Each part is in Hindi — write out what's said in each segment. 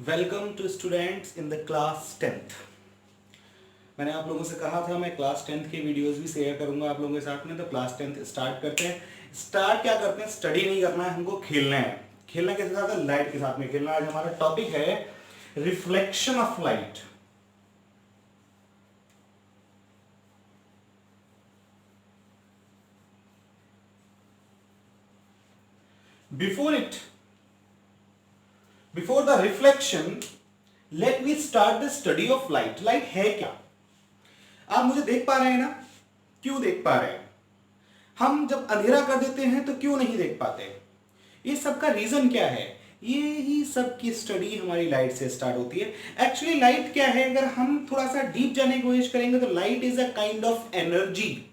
Welcome to students in the class 10th। मैंने आप लोगों से कहा था मैं क्लास 10th की वीडियोस भी शेयर करूंगा आप लोगों के साथ में। तो क्लास 10th स्टार्ट करते हैं। स्टार्ट क्या करते हैं, स्टडी नहीं करना है, हमको खेलना है। खेलना किसके साथ है? लाइट के साथ में खेलना। आज हमारा टॉपिक है reflection of light. Before the reflection let me start the study of light. Light है क्या? आप मुझे देख पा रहे हैं ना? क्यों देख पा रहे हैं? हम जब अंधेरा कर देते हैं तो क्यों नहीं देख पाते? ये सब का रीजन क्या है? ये ही सब की स्टडी हमारी लाइट से स्टार्ट होती है। एक्चुअली लाइट क्या है, अगर हम थोड़ा सा डीप जाने की कोशिश करेंगे तो light is a kind of energy.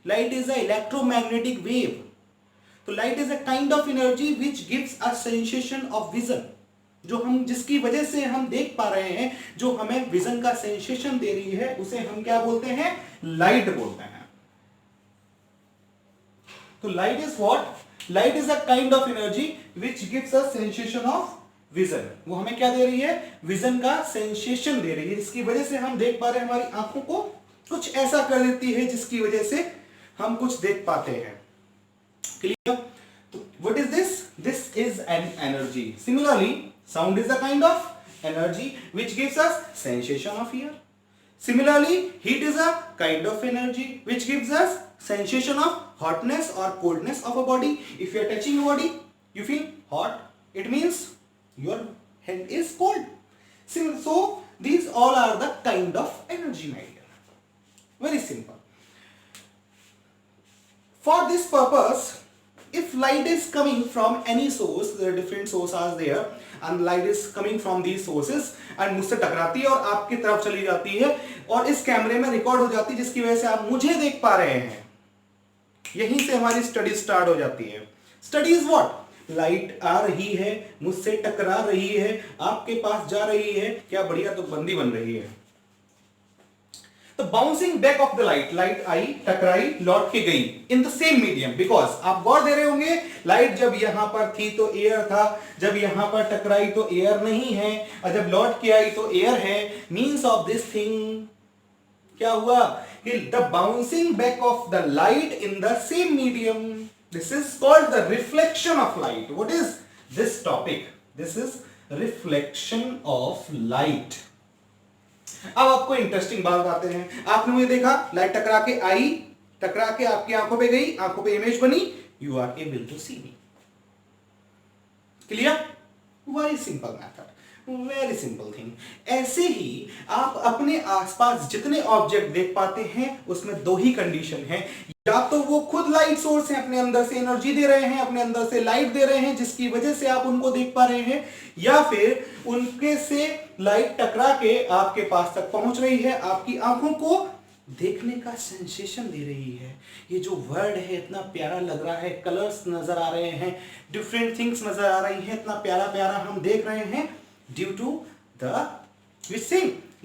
Light is a electromagnetic wave. तो light is a kind of energy which gives a sensation of vision. जो हम जिसकी वजह से हम देख पा रहे हैं, जो हमें विजन का सेंसेशन दे रही है, उसे हम क्या बोलते हैं? लाइट बोलते हैं। तो light is what? Light is a kind of energy which gives a sensation of vision. वो हमें क्या दे रही है? विजन का सेंसेशन दे रही है, इसकी वजह से हम देख पा रहे हैं। हमारी आंखों को कुछ ऐसा कर देती है जिसकी वजह से हम कुछ देख पाते हैं। क्लियर? तो what is this? This is an energy. Similarly sound is a kind of energy which gives us sensation of ear. Similarly, heat is a kind of energy which gives us sensation of hotness or coldness of a body. If you are touching your body, you feel hot. It means your hand is cold. So these all are the kind of energy, my dear. Very simple. For this purpose, if light is coming from any source, there are different sources are there, and light is coming from these sources and मुझसे टकराती है और आपकी तरफ चली जाती है और इस कैमरे में रिकॉर्ड हो जाती है, जिसकी वजह से आप मुझे देख पा रहे हैं। यहीं से हमारी स्टडी स्टार्ट हो जाती है। Study is what? लाइट आ रही है, मुझसे टकरा रही है, आपके पास जा रही है, क्या बढ़िया तो बंदी बन रही है। तो bouncing back of the light, light आई, टकराई, लौट के गई in the same medium. Because आप गौर दे रहे होंगे, लाइट जब यहां पर थी तो एयर था, जब यहां पर टकराई तो एयर नहीं है, और जब लौट के आई तो एयर है। मीन्स ऑफ दिस थिंग क्या हुआ कि the bouncing back of the light in the same medium, this is called the reflection of light. What is this topic? This is reflection of light. अब आपको इंटरेस्टिंग बात बताते हैं। आपने मुझे देखा, लाइट टकरा के आई, टकरा के आपकी आंखों पे गई, आंखों पे इमेज बनी, you are able to see me. Clear? Very simple method, very simple thing. ऐसे ही आप अपने आसपास जितने ऑब्जेक्ट देख पाते हैं उसमें दो ही कंडीशन है, या तो वो खुद लाइट सोर्स है, अपने अंदर से एनर्जी दे रहे हैं, अपने अंदर से लाइट दे रहे हैं जिसकी वजह से आप उनको देख पा रहे हैं, या फिर उनके से लाइट टकरा के आपके पास तक पहुंच रही है, आपकी आंखों को देखने का सेंसेशन दे रही है। ये जो वर्ड है इतना प्यारा लग रहा है, कलर्स नजर आ रहे हैं, डिफरेंट थिंग्स नजर आ रही हैं, इतना प्यारा प्यारा हम देख रहे हैं, due to the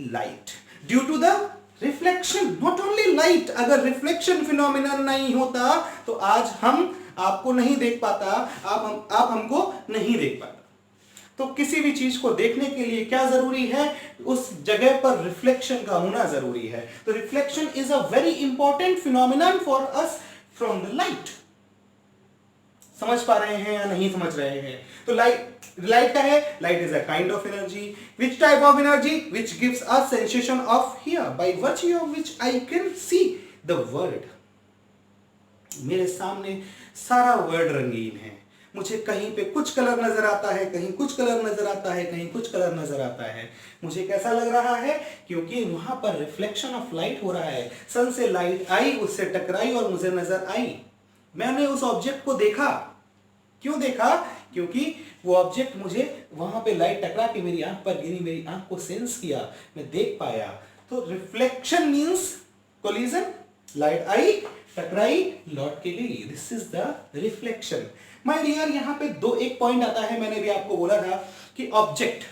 light, due to the reflection. Not only light, अगर रिफ्लेक्शन फिनोमिनन नहीं होता तो आज हम आपको नहीं देख पाता, आप हमको नहीं देख पाता। तो किसी भी चीज को देखने के लिए क्या जरूरी है? उस जगह पर रिफ्लेक्शन का होना जरूरी है। तो reflection is a very important phenomenon for us from the light. समझ पा रहे हैं या नहीं समझ रहे हैं? तो लाइट क्या है? Light is a kind of energy. Which type of energy? Which gives a sensation of here, by virtue of which I can see the world. मेरे सामने सारा वर्ल्ड रंगीन है, मुझे कहीं पे कुछ कलर नजर आता है, कहीं कुछ कलर नजर आता है, कहीं कुछ कलर नजर आता है। मुझे कैसा लग रहा है? क्योंकि वहां पर रिफ्लेक्शन ऑफ लाइट हो रहा है। सन से लाइट आई, उससे टकराई और मुझे नजर आई। मैंने उस ऑब्जेक्ट को देखा। क्यों देखा? क्योंकि वो ऑब्जेक्ट मुझे वहां पे लाइट टकरा के मेरी आंख पर गिरी, मेरी आंख को सेंस किया, मैं देख पाया। तो रिफ्लेक्शन मींस कोलिजन। लाइट आई, टकराई, लौट के गई, this is the reflection. My dear, यहां पे एक पॉइंट आता है, मैंने भी आपको बोला था कि ऑब्जेक्ट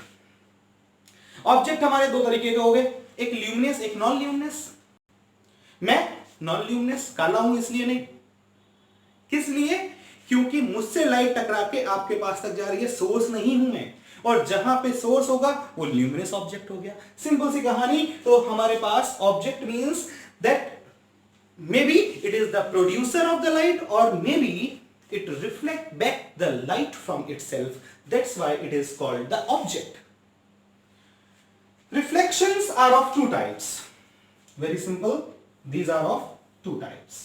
हमारे दो तरीके के हो गए, एक ल्यूमिनस, एक नॉन ल्यूमिनस। मैं नॉन ल्यूमिनस, काला हूं इसलिए नहीं। किस लिए? क्योंकि मुझसे लाइट टकरा के आपके पास तक जा रही है, सोर्स नहीं हूं मैं। और जहां पे सोर्स होगा वो ल्यूमिनस ऑब्जेक्ट हो गया। सिंपल सी कहानी। तो हमारे पास object means that maybe it is the producer of the light or maybe it reflect back the light from itself. That's why it is called the object. Reflections are of two types. Very simple. These are of two types.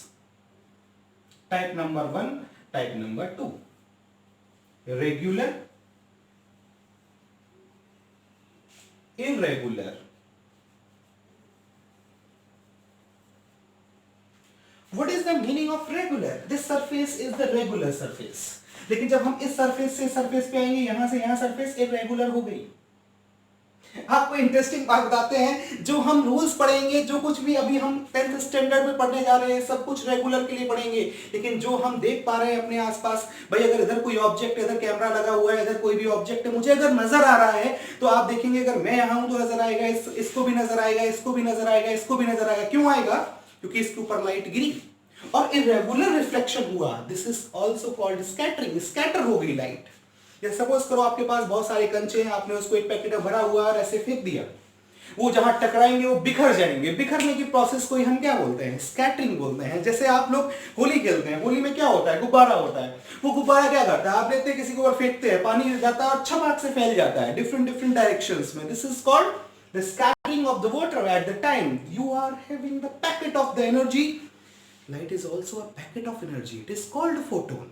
Type number 1, type number 2. Regular, irregular. What is the meaning of regular? This surface is the regular surface. लेकिन जब हम इस सरफेस से सरफेस पे आएंगे, यहां से यहां सरफेस इरेगुलर हो गई। आपको इंटरेस्टिंग बात बताते हैं, जो हम रूल्स पढ़ेंगे, जो कुछ भी अभी हम 10th स्टैंडर्ड में पढ़ने जा रहे हैं, सब कुछ रेगुलर के लिए पढ़ेंगे। लेकिन जो हम देख पा रहे हैं अपने आसपास, भाई अगर इधर कोई ऑब्जेक्ट, इधर कैमरा लगा हुआ है, इधर कोई भी ऑब्जेक्ट है, मुझे अगर नजर आ रहा है तो आप देखेंगे अगर मैं यहां हूं तो नजर आएगा, इसको भी नजर आएगा, इसको भी नजर आएगा, इसको भी नजर आएगा। क्यों आएगा? क्योंकि इसके ऊपर लाइट गिरी और इरेगुलर रिफ्लेक्शन हुआ। This is also called scattering. Scatter हो गई लाइट। या सपोज करो आपके पास बहुत सारे कंचे हैं, आपने उसको एक पैकेट में भरा हुआ और ऐसे फेंक दिया, वो जहां टकराएंगे वो बिखर जाएंगे। बिखरने की प्रोसेस को हम क्या बोलते हैं? स्कैटरिंग बोलते हैं। जैसे आप लोग होली खेलते हैं, होली में क्या होता है? गुब्बारा होता है। वो गुब्बारा क्या करता है? आप लेते हैं, किसी के ऊपर फेंकते हैं, पानी जाता है और छपाक से फैल जाता है डिफरेंट डिफरेंट डायरेक्शंस में। This is called the scattering of the water at the time you are having the packet of the energy. Light is also a packet of energy. It is called photon.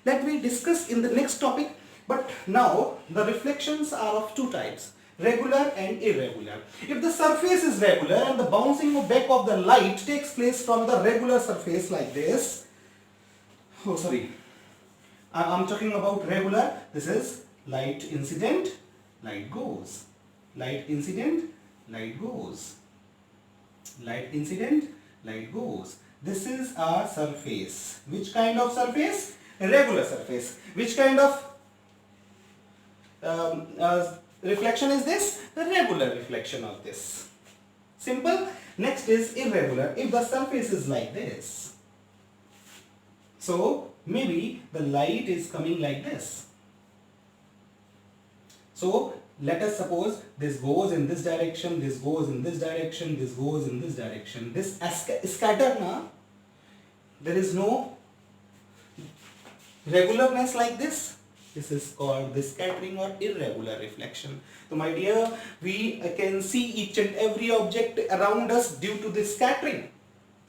Let me discuss in the next topic. But now the reflections are of two types, regular and irregular. If the surface is regular and the bouncing back of the light takes place from the regular surface like this. Oh, sorry. I'm talking about regular. This is light incident, light goes. Light incident, light goes. Light incident, light goes. This is a surface. Which kind of surface? Regular surface. Which kind of reflection is this? The regular reflection of this. Simple. Next is irregular. If the surface is like this, so maybe the light is coming like this. So let us suppose this goes in this direction, this goes in this direction, this goes in this direction. This scatter na, there is no regularness like this. This is called the scattering or irregular reflection. So my dear, we can see each and every object around us due to this scattering,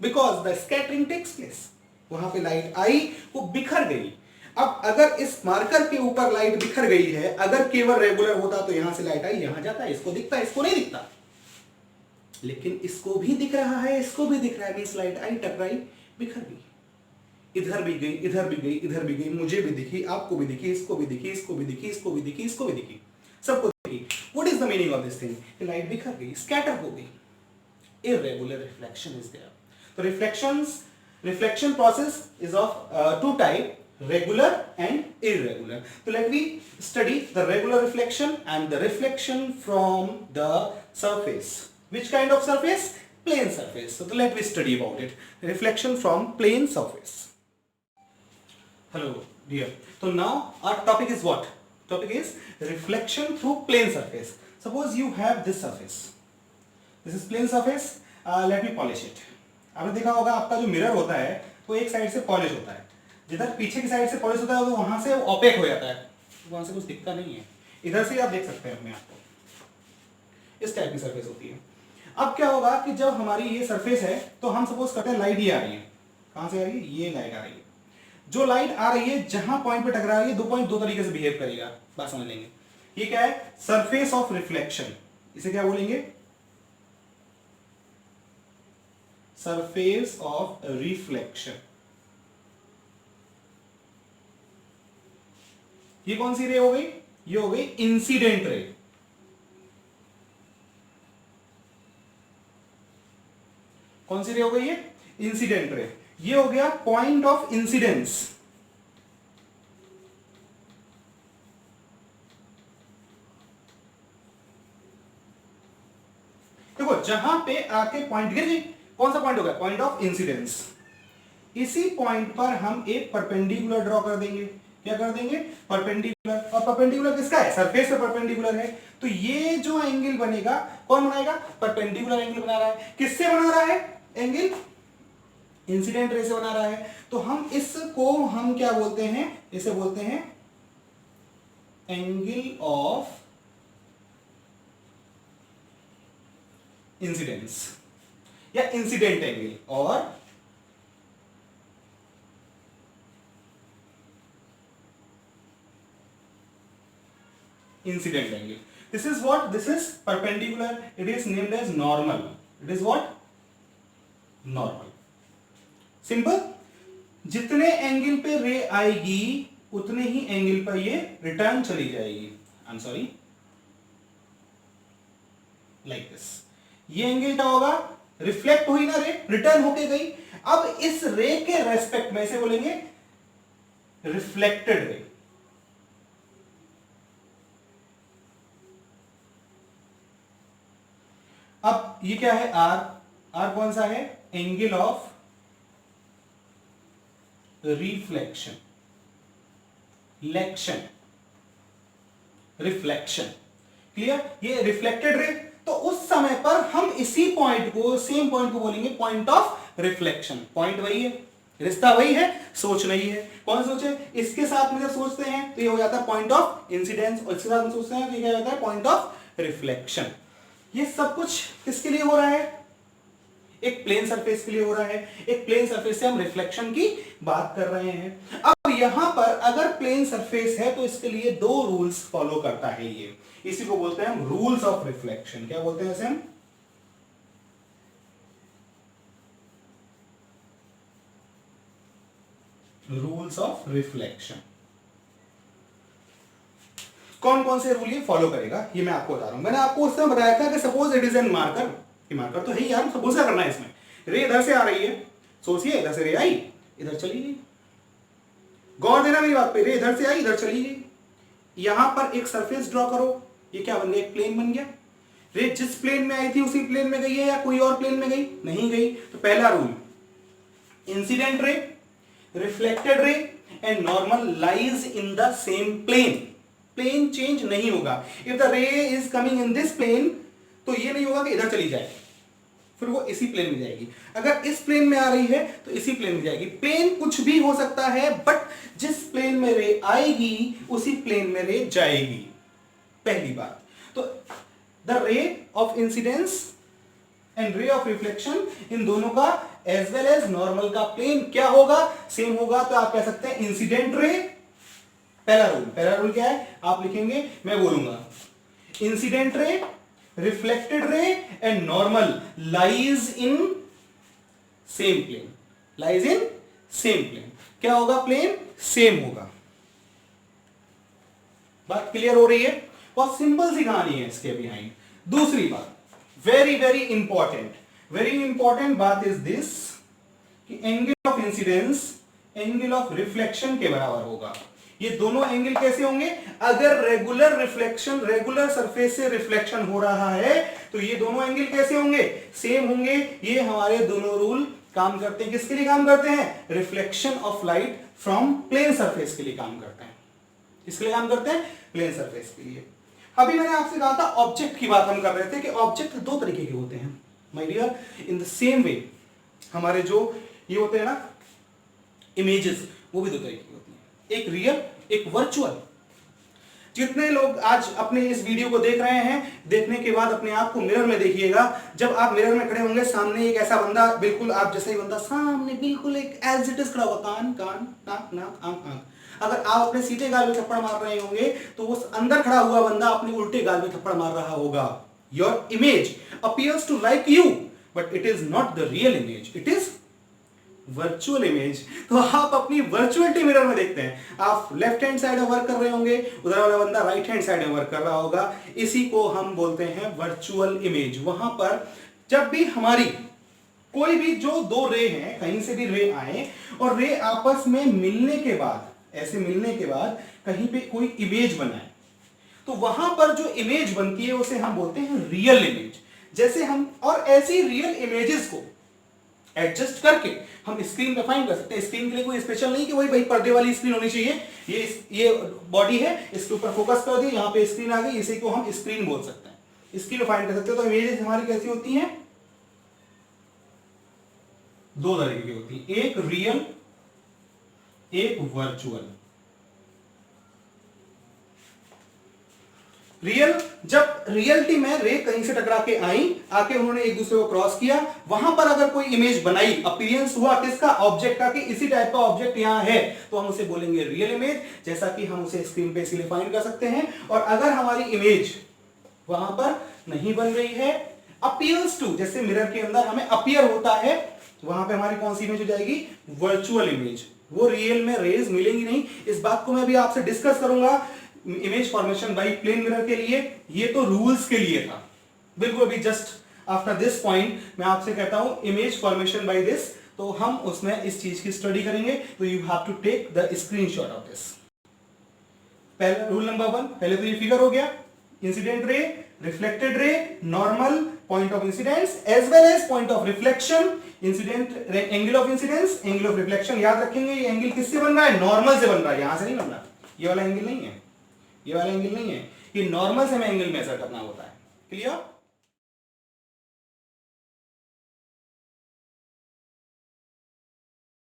because the scattering takes place. वहां पे लाइट आई, वो बिखर गई। अब अगर इस मार्कर के ऊपर लाइट बिखर गई है, अगर केवल रेगुलर होता तो यहां से लाइट आई, यहां जाता है, इसको दिखता है, इसको नहीं दिखता। लेकिन इसको भी दिख रहा है, इसको भी दिख रहा है। मींस लाइट आई, टकराई, बिखर गई, इधर भी गई, इधर भी गई, इधर भी गई, मुझे भी दिखी, आपको भी दिखी, इसको भी दिखी, इसको भी दिखी, इसको भी दिखी, इसको भी दिखी, सबको दिखी। What is the meaning of this thing? Light बिखर गई, स्कैटर हो गई। Irregular reflection is there. तो reflection process is of two type, regular and irregular. So let me study the regular reflection and the reflection from the surface. Which kind of surface? Plane surface. So let me study about it. Reflection from plane surface. Hello dear. So now our topic is what? Topic is reflection through plane surface. Suppose you have this surface. This is plane surface. Let me polish it. आपने देखा होगा आपका जो मिरर होता है वो एक साइड से पॉलिश होता है, जिधर पीछे की साइड से पॉलिश होता है वो वहां से ओपेक हो जाता है, वहां से कुछ दिखता नहीं है। इधर से आप देख सकते हैं अपने आप को, इस टाइप की सरफेस होती है। अब क्या होगा कि जब हमारी ये सरफेस है तो हम सपोज करते हैं लाइट ये आ रही है, कहां से आ रही है? ये लाइट आ रही है। जो लाइट आ रही है जहां पॉइंट पे टकरा रही है, दो पॉइंट दो तरीके से बिहेव करेगा, बात समझ लेंगे। ये क्या है? Surface of reflection. इसे क्या बोलेंगे? Surface of reflection. ये कौन सी रे हो गई? ये हो गई इंसिडेंट रे। कौन सी रे हो गई? ये इंसिडेंट रे। ये हो गया पॉइंट ऑफ इंसिडेंस। देखो जहां पे आके पॉइंट गिर गई, कौन सा पॉइंट हो गया? Point of incidence. इसी पॉइंट पर हम एक परपेंडिकुलर ड्रॉ कर देंगे। क्या कर देंगे, परपेंडिकुलर। और परपेंडिकुलर किसका है, सरफेस पे परपेंडिकुलर है, तो ये जो एंगल बनेगा कौन बनाएगा, परपेंडिकुलर एंगल बना रहा है। किससे बना रहा है एंगल, इंसिडेंट रे से बना रहा है। तो हम इसको हम क्या बोलते हैं, इसे बोलते हैं एंगल ऑफ इंसिडेंस या इंसिडेंट एंगल और incident angle. This is what, this is perpendicular, it is named as normal. It is what, normal. Simple. जितने एंगल पे रे आएगी उतने ही एंगल पर ये रिटर्न चली जाएगी। I am sorry, like this. ये एंगल क्या होगा, रिफ्लेक्ट हुई ना रे, रिटर्न होके गई। अब इस रे के रेस्पेक्ट में इसे बोलेंगे रिफ्लेक्टेड रे। अब ये क्या है, आर, आर कौन सा है, angle of reflection, election, reflection, clear. ये रिफ्लेक्टेड रे, तो उस समय पर हम इसी पॉइंट को, सेम पॉइंट को बोलेंगे पॉइंट ऑफ रिफ्लेक्शन। पॉइंट वही है, रिश्ता वही है, सोच नहीं है। कौन सोचे, इसके साथ में जब सोचते हैं तो ये हो जाता है पॉइंट ऑफ इंसिडेंस, और इसके साथ में सोचते हैं तो ये क्या होता है, पॉइंट ऑफ रिफ्लेक्शन। ये सब कुछ किसके लिए हो रहा है, एक प्लेन सरफेस के लिए हो रहा है। एक प्लेन सरफेस से हम रिफ्लेक्शन की बात कर रहे हैं। अब यहां पर अगर प्लेन सरफेस है तो इसके लिए दो रूल्स फॉलो करता है ये, इसी को बोलते हैं हम रूल्स ऑफ रिफ्लेक्शन। क्या बोलते हैं इसे हम, रूल्स ऑफ रिफ्लेक्शन। कौन कौन से रूल ये फॉलो करेगा ये मैं आपको बता रहा हूं। मैंने आपको उस समय बताया था कि suppose it is an marker, ये मार्कर तो है ही यार, सपोज क्या करना है इसमें, रे इधर से आ रही है, सोचिए इधर से रे आई, इधर चली गई। गौर देना मेरी बात पे, रे इधर से आई, इधर चली गई। यहां पर एक सरफेस ड्रॉ करो, ये क्या बन गया, एक प्लेन बन गया। रे जिस प्लेन में आई थी उसी प्लेन में गई है या कोई और प्लेन में गई, नहीं गई। तो पहला rule, incident ray, reflected ray and normal lies in the same plane. Plane change नहीं होगा। If the ray is coming in this plane, तो ये नहीं होगा कि इधर चली जाए, फिर वो इसी प्लेन में जाएगी। अगर इस प्लेन में आ रही है तो इसी प्लेन में जाएगी। प्लेन कुछ भी हो सकता है, बट जिस प्लेन में रे आएगी उसी प्लेन में रे जाएगी, पहली बात। तो the ray of incidence and ray of reflection, इन दोनों का एज वेल एज नॉर्मल का प्लेन क्या होगा, सेम होगा। तो आप कह सकते हैं इंसिडेंट रे, पहला रूल क्या है, आप लिखेंगे, मैं बोलूंगा, incident ray, reflected ray and normal lies in same plane, lies in same plane. क्या होगा, प्लेन सेम होगा। बात क्लियर हो रही है, बहुत सिंपल सी कहानी है इसके बिहाइंड। दूसरी बात, वेरी वेरी इंपॉर्टेंट बात इज दिस कि angle of incidence angle of reflection के बराबर होगा। ये दोनों एंगल कैसे होंगे, अगर रेगुलर रिफ्लेक्शन, रेगुलर सरफेस से रिफ्लेक्शन हो रहा है तो ये दोनों एंगल कैसे होंगे, सेम होंगे। ये हमारे दोनों रूल काम करते हैं, किसके लिए काम करते हैं, reflection of light from plane surface के लिए काम करते हैं। किसके लिए काम करते हैं, प्लेन सरफेस के लिए। अभी मैंने आपसे कहा था ऑब्जेक्ट की बात हम कर रहे थे कि ऑब्जेक्ट दो तरीके के होते हैं my dear. In the same way हमारे जो ये होते हैं ना इमेजेस, वो भी दो तरीके की होती हैं, एक रियल एक वर्चुअल। जितने लोग आज अपने इस वीडियो को देख रहे हैं, देखने के बाद अपने आप को मिरर में देखिएगा। जब आप मिरर में खड़े होंगे, सामने एक ऐसा बंदा, बिल्कुल आप जैसा ही बंदा सामने बिल्कुल एक एज इट इज खड़ा होगा, कान कान, नाक नाक, आंख आंख। अगर आप अपने सीधे गाल में थप्पड़ मार रहे होंगे तो उस अंदर खड़ा हुआ बंदा अपने उल्टे गाल में थप्पड़ मार रहा होगा। Your image appears to like you, but it is not the real image, it is virtual image. तो आप अपनी वर्चुअलिटी मिरर में देखते हैं। आप लेफ्ट हैंड साइड में वर्क कर रहे होंगे, उधर वाला बंदा राइट हैंड साइड में वर्क कर रहा होगा। इसी को हम बोलते हैं वर्चुअल इमेज। वहां पर जब भी हमारी कोई भी जो दो रे हैं, कहीं से भी रे आए और रे आपस में मिलने के बाद, ऐसे मिलने के बाद कहीं पे कोई इमेज बनाए, तो वहां पर जो इमेज बनती है उसे हम बोलते हैं रियल इमेज। जैसे हम, और ऐसी रियल इमेजेस को एडजस्ट करके हम स्क्रीन डिफाइन कर सकते हैं। स्क्रीन के लिए कोई स्पेशल नहीं कि वही भाई पर्दे वाली स्क्रीन होनी चाहिए, ये बॉडी है, इसके ऊपर फोकस कर दिए, यहाँ पे स्क्रीन आ गई, इसी को हम स्क्रीन बोल सकते हैं, स्क्रीन डिफाइन कर सकते हो। तो इमेजेस हमारी कैसी होती हैं, दो तरीके की होती है, एक रियल एक वर्चुअल। रियल, जब रियलिटी में रे कहीं से टकरा के आई, आके उन्होंने एक दूसरे को क्रॉस किया, वहां पर अगर कोई इमेज बनाई, अपीयरेंस हुआ किसका, ऑब्जेक्ट का, कि इसी टाइप का ऑब्जेक्ट यहां है, तो हम उसे बोलेंगे रियल इमेज, जैसा कि हम उसे स्क्रीन पे इसीलिए फाइंड कर सकते हैं। और अगर हमारी इमेज वहां पर नहीं बन रही है, अपीयर्स टू, जैसे मिरर के अंदर हमें अपीयर होता है, वहां पे हमारी कौन सी इमेज हो जाएगी, वर्चुअल इमेज, वो रियल में रेज मिलेंगी नहीं। इस बात को मैं अभी आपसे डिस्कस करूंगा image formation by plane mirror के लिए, ये तो रूल्स के लिए था, बिल्कुल अभी जस्ट आफ्टर दिस पॉइंट मैं आपसे कहता हूं इमेज फॉर्मेशन बाय दिस, तो हम उसमें इस चीज की स्टडी करेंगे, तो you have to take the screenshot of this. पहला रूल नंबर 1, पहले तो ये फिगर हो गया, incident ray, reflected ray, normal, point of incidence as well as point of reflection, incident angle of incidence, angle of reflection. याद रखेंगे ये एंगल किससे बन रहा है, नॉर्मल से बन रहा है, यहां से नहीं बन रहा, ये वाला एंगल नहीं है, ये वाला एंगल नहीं है, ये नॉर्मल से हमें एंगल मेजर करना होता है। क्लियर?